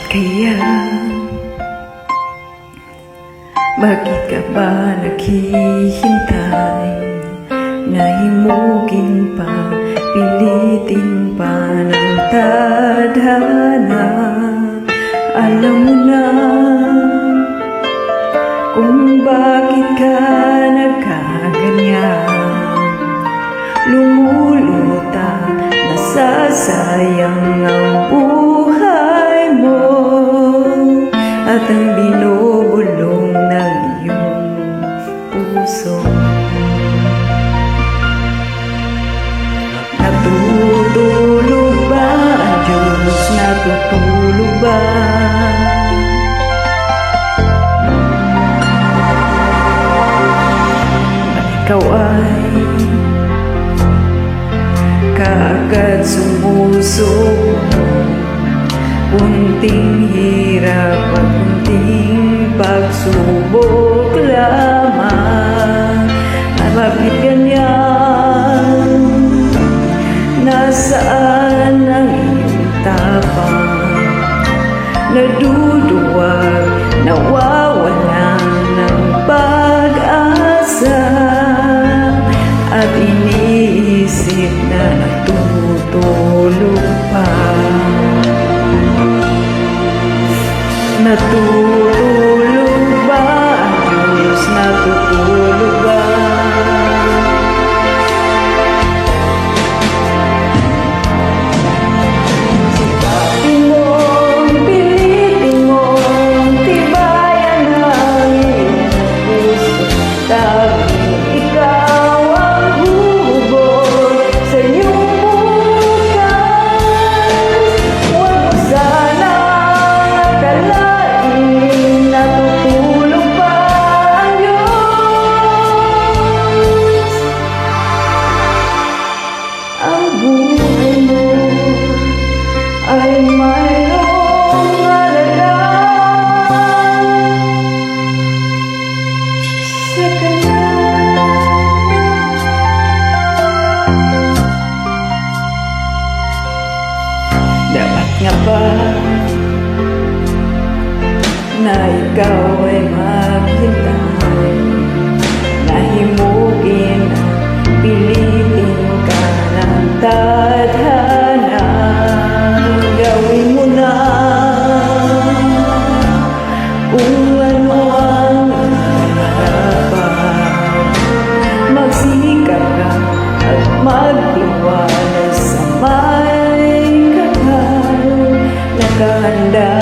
kaya? Bakit ka ba naghihintay? Nahimugin pa, pilitin pa ng tadhana. Alam mo na kung bakit ka nagkaganyan. Lumulutang, nasasayang ang buhay mo, at ang binubulong ng iyong puso. Natutulog ba ang Diyos? Natutulog ba? Ikaw ay kaagad sumusuko, kunting hirap at kunting pagsubok lamang. At bakit ganyan? Nasaan ang iyong tapang? Naduduwag, nawawalan ng pag-asa, at iniisip na natutulog pa. Natutulog ba ang Diyos? Natutulog ba? Sikapin mo, pilitin mo, tibayan ang iyong puso. Tanging ikaw ang hubog sa iyong bukas. Huwag mo sanang akalain natutulog pa ang Diyos. Ang buhay mo ay mayroong halaga sa Kanya. Dapat nga ba na ikaw ay maghintay? Nahimugin at pilitin ka ng tadhana. Gawin mo na kung ano ang harapan. Magsikap ka at magtiwala sa may kapal. Nakahanda